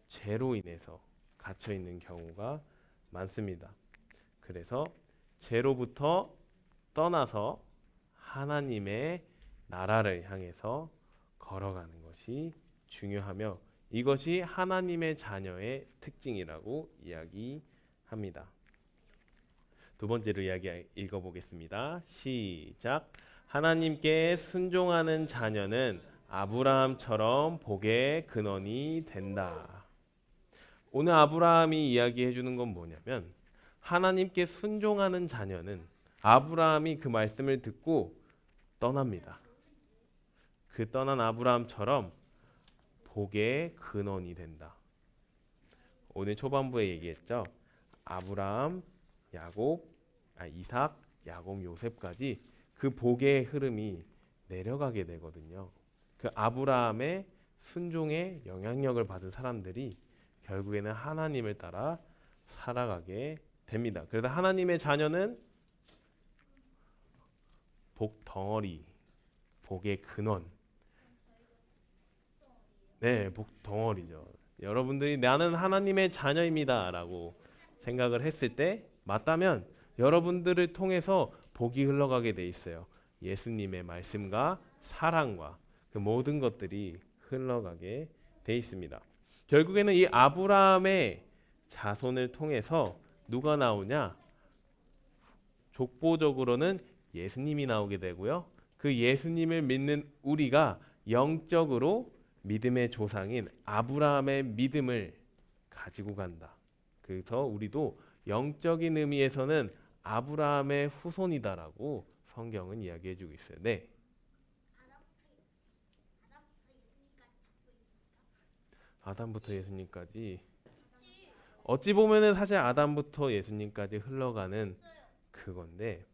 죄로 인해서 갇혀 있는 경우가 많습니다. 그래서 죄로부터 떠나서 하나님의 나라를 향해서 걸어가는 것이 중요하며 이것이 하나님의 자녀의 특징이라고 이야기합니다. 두 번째로 이야기 읽어보겠습니다. 시작. 하나님께 순종하는 자녀는 아브라함처럼 복의 근원이 된다. 오늘 아브라함이 이야기해 주는 건 뭐냐면 하나님께 순종하는 자녀는 아브라함이 그 말씀을 듣고 떠납니다. 그 떠난 아브라함처럼 복의 근원이 된다. 오늘 초반부에 얘기했죠. 아브라함, 이삭, 야곱, 요셉까지 그 복의 흐름이 내려가게 되거든요. 그 아브라함의 순종의 영향력을 받은 사람들이 결국에는 하나님을 따라 살아가게 됩니다. 그래서 하나님의 자녀는 복 덩어리, 복의 근원. 네, 복 덩어리죠. 여러분들이 나는 하나님의 자녀입니다라고 생각을 했을 때 맞다면 여러분들을 통해서 복이 흘러가게 돼 있어요. 예수님의 말씀과 사랑과 그 모든 것들이 흘러가게 돼 있습니다. 결국에는 이 아브라함의 자손을 통해서 누가 나오냐? 족보적으로는 예수님이 나오게 되고요. 그 예수님을 믿는 우리가 영적으로 믿음의 조상인 아브라함의 믿음을 가지고 간다. 그래서 우리도 영적인 의미에서는 아브라함의 후손이다라고 성경은 이야기해주고 있어요. 네. 아담부터 예수님까지 어찌 보면은 사실 아담부터 예수님까지 흘러가는 그건데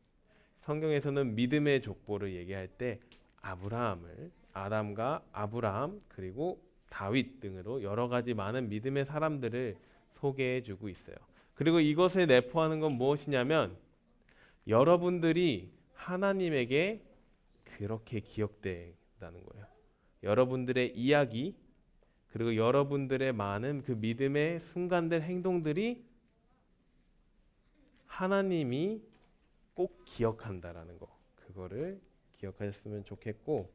성경에서는 믿음의 족보를 얘기할 때 아브라함을 아담과 아브라함 그리고 다윗 등으로 여러 가지 많은 믿음의 사람들을 소개해주고 있어요. 그리고 이것을 내포하는 건 무엇이냐면 여러분들이 하나님에게 그렇게 기억된다는 거예요. 여러분들의 이야기 그리고 여러분들의 많은 그 믿음의 순간들 행동들이 하나님이 꼭 기억한다라는 거. 그거를 기억하셨으면 좋겠고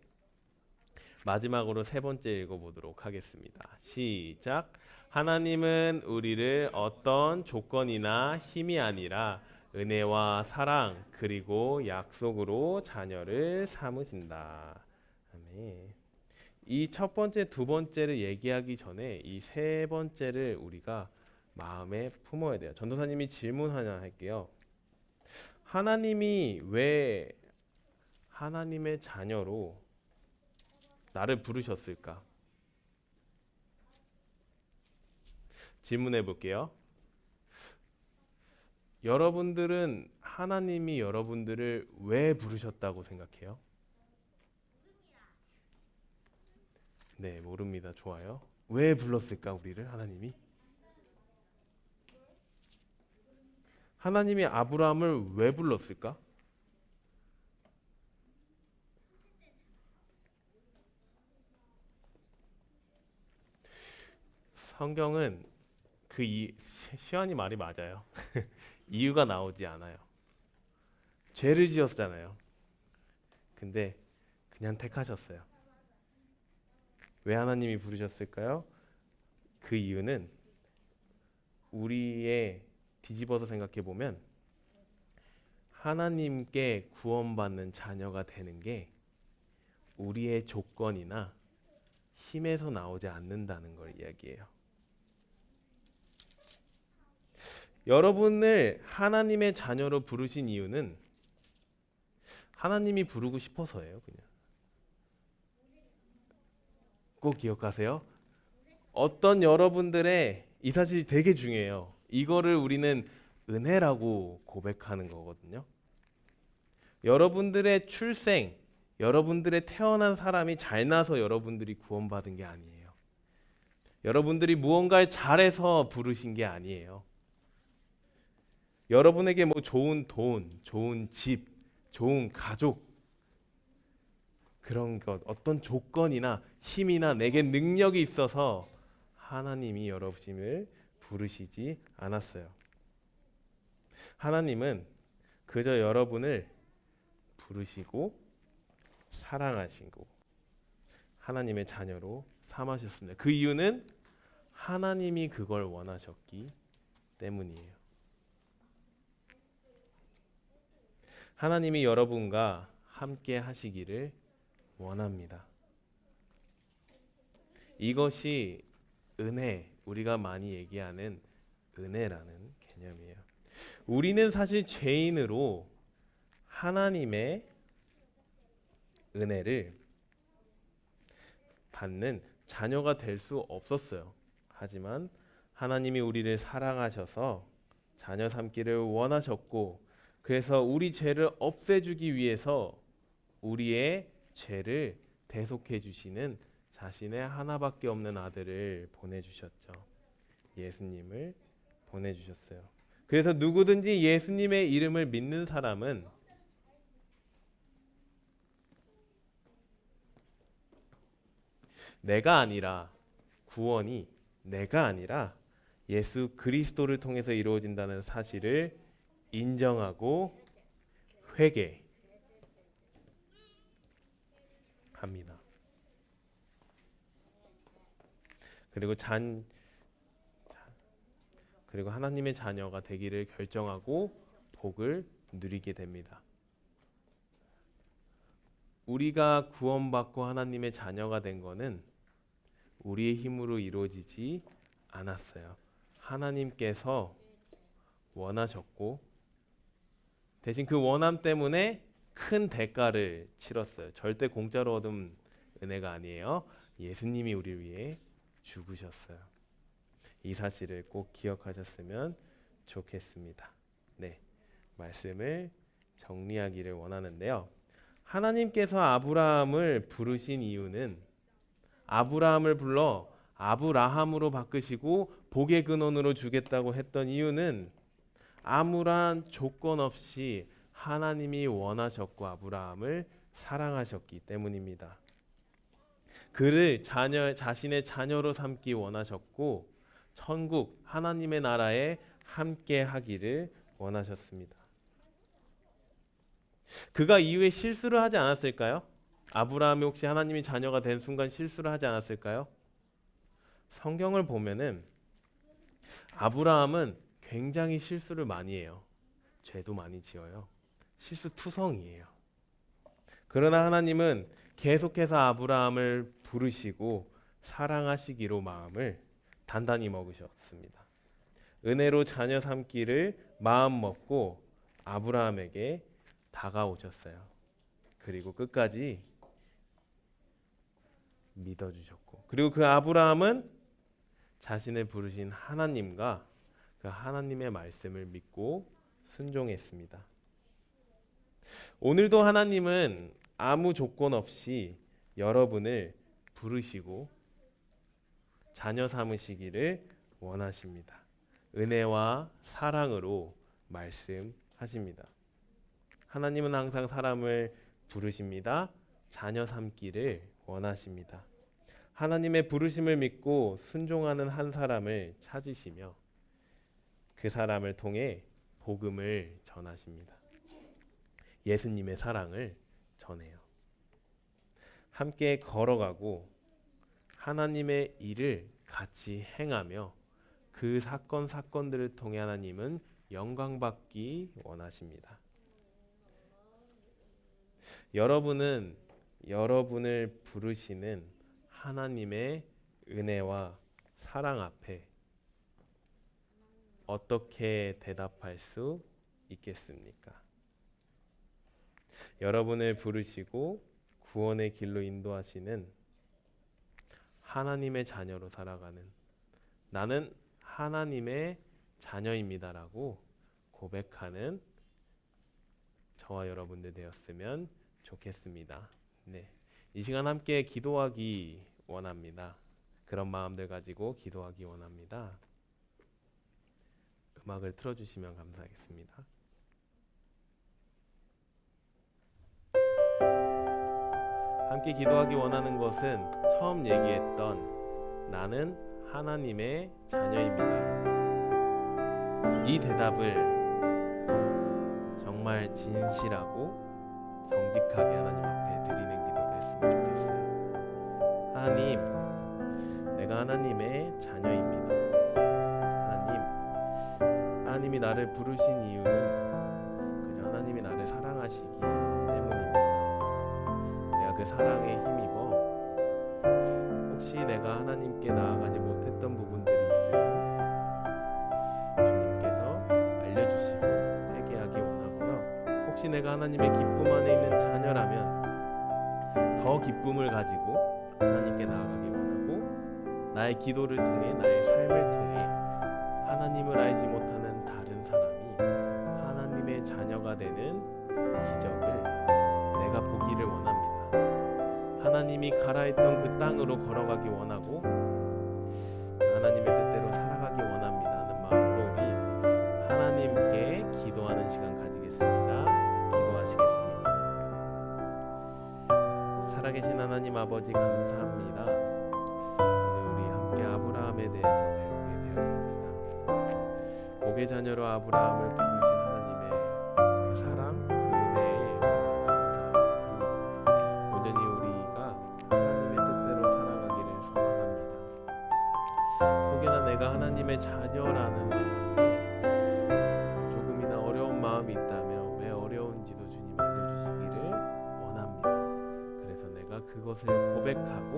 마지막으로 세 번째 읽어보도록 하겠습니다. 시작. 하나님은 우리를 어떤 조건이나 힘이 아니라 은혜와 사랑 그리고 약속으로 자녀를 삼으신다. 아멘. 이 첫 번째, 두 번째를 얘기하기 전에 이 세 번째를 우리가 마음에 품어야 돼요. 전도사님이 질문 하나 할게요. 하나님이 왜 하나님의 자녀로 나를 부르셨을까? 질문해 볼게요. 여러분들은 하나님이 여러분들을 왜 부르셨다고 생각해요? 네, 모릅니다. 좋아요. 왜 불렀을까 우리를 하나님이? 하나님이 아브라함을 왜 불렀을까? 성경은 시완이 말이 맞아요. 이유가 나오지 않아요. 죄를 지었잖아요. 근데 그냥 택하셨어요. 왜 하나님이 부르셨을까요? 그 이유는 우리의 뒤집어서 생각해 보면 하나님께 구원받는 자녀가 되는 게 우리의 조건이나 힘에서 나오지 않는다는 걸 이야기해요. 여러분을 하나님의 자녀로 부르신 이유는 하나님이 부르고 싶어서예요. 그냥 꼭 기억하세요. 어떤 여러분들의 이 사실이 되게 중요해요. 이거를 우리는 은혜라고 고백하는 거거든요. 여러분들의 출생, 여러분들의 태어난 사람이 잘나서 여러분들이 구원받은 게 아니에요. 여러분들이 무언가를 잘해서 부르신 게 아니에요. 여러분에게 뭐 좋은 돈, 좋은 집, 좋은 가족 그런 것 어떤 조건이나 힘이나 내게 능력이 있어서 하나님이 여러분을 부르시지 않았어요. 하나님은 그저 여러분을 부르시고 사랑하시고 하나님의 자녀로 삼으셨습니다. 그 이유는 하나님이 그걸 원하셨기 때문이에요. 하나님이 여러분과 함께 하시기를 원합니다. 이것이 은혜, 우리가 많이 얘기하는 은혜라는 개념이에요. 우리는 사실 죄인으로 하나님의 은혜를 받는 자녀가 될 수 없었어요. 하지만 하나님이 우리를 사랑하셔서 자녀 삼기를 원하셨고, 그래서 우리 죄를 없애주기 위해서 우리의 죄를 대속해 주시는 자신의 하나밖에 없는 아들을 보내주셨죠. 예수님을 보내주셨어요. 그래서 누구든지 예수님의 이름을 믿는 사람은 내가 아니라, 구원이 내가 아니라 예수 그리스도를 통해서 이루어진다는 사실을 인정하고 회개합니다. 그리고 하나님의 자녀가 되기를 결정하고 복을 누리게 됩니다. 우리가 구원받고 하나님의 자녀가 된 것은 우리의 힘으로 이루어지지 않았어요. 하나님께서 원하셨고, 대신 그 원함 때문에 큰 대가를 치렀어요. 절대 공짜로 얻은 은혜가 아니에요. 예수님이 우리를 위해 죽으셨어요. 이 사실을 꼭 기억하셨으면 좋겠습니다. 네, 말씀을 정리하기를 원하는데요. 하나님께서 아브라함을 부르신 이유는, 아브라함을 불러 아브라함으로 바꾸시고 복의 근원으로 주겠다고 했던 이유는 아무런 조건 없이 하나님이 원하셨고 아브라함을 사랑하셨기 때문입니다. 그를 자신의 자녀로 삼기 원하셨고, 천국 하나님의 나라에 함께 하기를 원하셨습니다. 그가 이후에 실수를 하지 않았을까요? 아브라함이 혹시 하나님의 자녀가 된 순간 실수를 하지 않았을까요? 성경을 보면은 아브라함은 굉장히 실수를 많이 해요. 죄도 많이 지어요. 실수투성이에요. 그러나 하나님은 계속해서 아브라함을 부르시고 사랑하시기로 마음을 단단히 먹으셨습니다. 은혜로 자녀 삼기를 마음 먹고 아브라함에게 다가오셨어요. 그리고 끝까지 믿어주셨고, 그리고 그 아브라함은 자신을 부르신 하나님과 그 하나님의 말씀을 믿고 순종했습니다. 오늘도 하나님은 아무 조건 없이 여러분을 부르시고 자녀 삼으시기를 원하십니다. 은혜와 사랑으로 말씀하십니다. 하나님은 항상 사람을 부르십니다. 자녀 삼기를 원하십니다. 하나님의 부르심을 믿고 순종하는 한 사람을 찾으시며 그 사람을 통해 복음을 전하십니다. 예수님의 사랑을 전해요. 함께 걸어가고 하나님의 일을 같이 행하며 그 사건들을 통해 하나님은 영광받기 원하십니다. 여러분은 여러분을 부르시는 하나님의 은혜와 사랑 앞에 어떻게 대답할 수 있겠습니까? 여러분을 부르시고 구원의 길로 인도하시는 하나님의 자녀로 살아가는, 나는 하나님의 자녀입니다라고 고백하는 저와 여러분들 되었으면 좋겠습니다. 네, 이 시간 함께 기도하기 원합니다. 그런 마음들 가지고 기도하기 원합니다. 음악을 틀어주시면 감사하겠습니다. 함께 기도하기 원하는 것은 처음 얘기했던 나는 하나님의 자녀입니다. 이 대답을 정말 진실하고 정직하게 하나님 앞에 드리는 기도를 했으면 좋겠어요. 하나님, 내가 하나님의 자녀입니다. 하나님이 나를 부르신 이유는 그저 하나님이 나를 사랑하시기 때문입니다. 사랑에 힘입어 혹시 내가 하나님께 나아가지 못했던 부분들이 있으면 주님께서 알려주시고 회개하기 원하고요. 혹시 내가 하나님의 기쁨 안에 있는 자녀라면 더 기쁨을 가지고 하나님께 나아가기 원하고 나의 기도를 통해 나의 삶을 통해 하나님을 알지 못하는 다른 사람이 하나님의 자녀가 되는 기적을 내가 보기를 원합니다. 하나님이 가라했던 그 땅으로 걸어가기 원하고 하나님의 뜻대로 살아가기 원합니다 하는 마음으로 우리 하나님께 기도하는 시간 가지겠습니다. 기도하시겠습니다. 살아계신 하나님 아버지 감사합니다. 오늘 우리 함께 아브라함에 대해서 배우게 되었습니다. 복의 자녀로 아브라함을 부르신 하나님의 그 사랑, 그 은혜에 감사합니다. 온전히 우리가 하나님의 뜻대로 살아가기를 소망합니다. 혹여나 내가 하나님의 자녀라는 마음에 조금이나 어려운 마음이 있다면 왜 어려운지도 주님 알려주시기를 원합니다. 그래서 내가 그것을 고백하고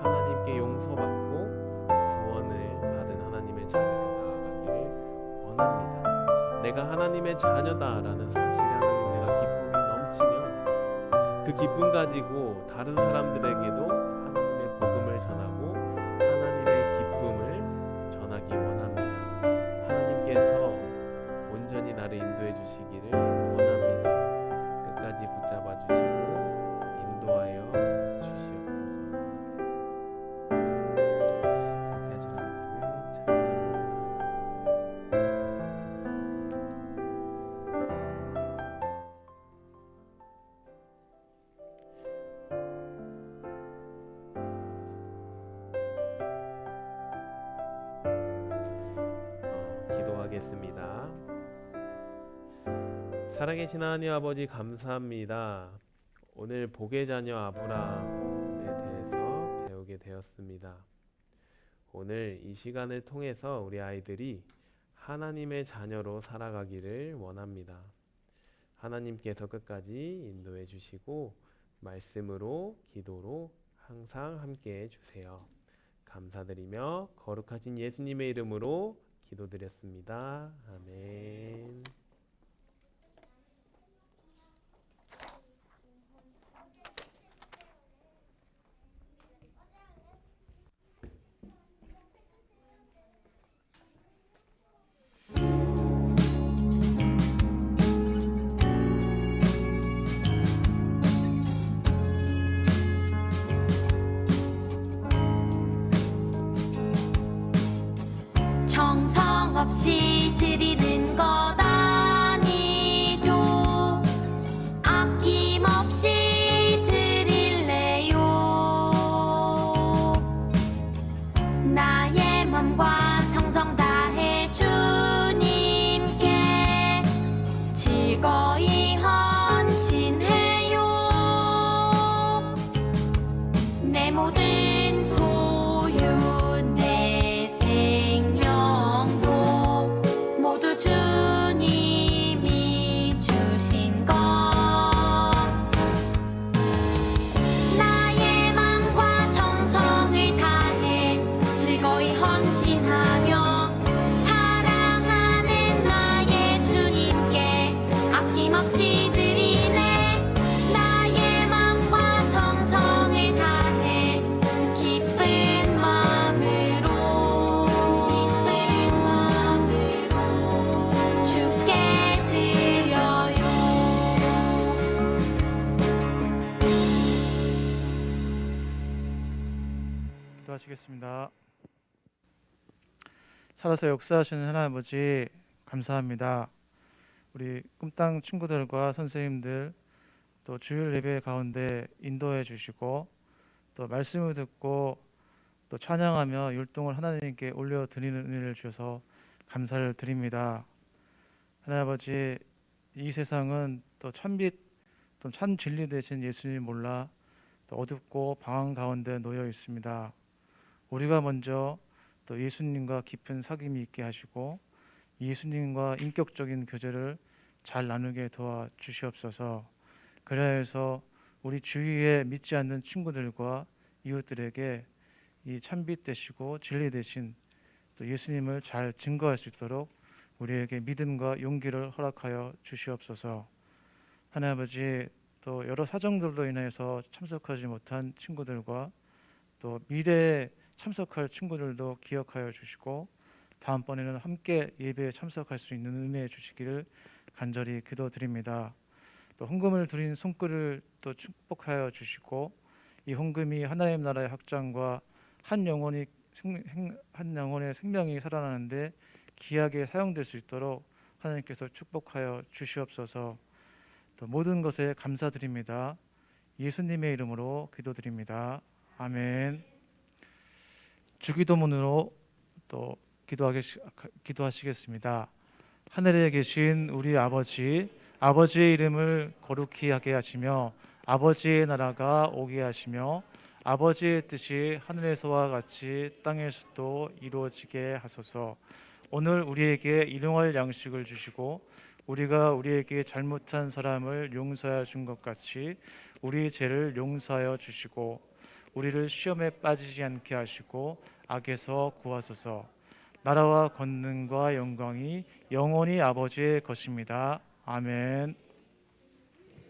하나님께 용서받고 구원을 받은 하나님의 자녀로 나아가기를 원합니다. 내가 하나님의 자녀다라는 사실에 하나님 내가 기쁨이 넘치면 그 기쁨 가지고 다른 사람들에게도 하나님의 복음을 전하고 하나님의 기쁨을 전하기 원합니다. 하나님께서 온전히 나를 인도해 주시기를 원합니다. 끝까지 붙잡아 주시고 인도하여 주시옵소서. 그렇게 하신 하나님을 찬양합니다. 기도하겠습니다. 살아계신 하나님 아버지 감사합니다. 오늘 복의 자녀 아브라함에 대해서 배우게 되었습니다. 오늘 이 시간을 통해서 우리 아이들이 하나님의 자녀로 살아가기를 원합니다. 하나님께서 끝까지 인도해 주시고 말씀으로 기도로 항상 함께 해 주세요. 감사드리며 거룩하신 예수님의 이름으로 기도드렸습니다. 아멘. 정성 없이 드리는 것 아니죠. 아낌없이 드릴래요. 나의 맘과 정성 다해 주님께 즐거이 헌신해요. 내 모든 소유 내 생명도 모두 주님이 주신 것. 나의 맘과 정성을 다해 즐거이 헌신하며 사랑하는 나의 주님께 아낌없이 드리네. 나의 맘과 정성을 다해 기쁜 마음으로 주께 드려요. 기도하시겠습니다. 살아서 역사하시는 하나님 아버지 감사합니다. 우리 꿈땅 친구들과 선생님들 또 주일 예배 가운데 인도해 주시고 또 말씀을 듣고 또 찬양하며 율동을 하나님께 올려드리는 은혜를 주셔서 감사를 드립니다. 하나님 아버지, 이 세상은 또 참빛 또 참 진리 되신 예수님 몰라 또 어둡고 방황 가운데 놓여 있습니다. 우리가 먼저 또 예수님과 깊은 사귐이 있게 하시고 예수님과 인격적인 교제를 잘 나누게 도와주시옵소서. 그래야 해서 우리 주위에 믿지 않는 친구들과 이웃들에게 이 참빛 되시고 진리 되신 또 예수님을 잘 증거할 수 있도록 우리에게 믿음과 용기를 허락하여 주시옵소서. 하나님 아버지, 또 여러 사정들로 인해서 참석하지 못한 친구들과 또 미래에 참석할 친구들도 기억하여 주시고 다음번에는 함께 예배에 참석할 수 있는 은혜 주시기를 간절히 기도드립니다. 또 헌금을 드린 손길을 또 축복하여 주시고 이 헌금이 하나님 나라의 확장과 한 영혼의 생명이 살아나는데 귀하게 사용될 수 있도록 하나님께서 축복하여 주시옵소서. 또 모든 것에 감사드립니다. 예수님의 이름으로 기도드립니다. 아멘. 주기도문으로 또 기도하시겠습니다. 하늘에 계신 우리 아버지, 아버지의 이름을 거룩히 하게 하시며 아버지의 나라가 오게 하시며 아버지의 뜻이 하늘에서와 같이 땅에서도 이루어지게 하소서. 오늘 우리에게 일용할 양식을 주시고 우리가 우리에게 잘못한 사람을 용서하여 준 것 같이 우리 죄를 용서하여 주시고 우리를 시험에 빠지지 않게 하시고 악에서 구하소서. 나라와 권능과 영광이 영원히 아버지의 것입니다. 아멘.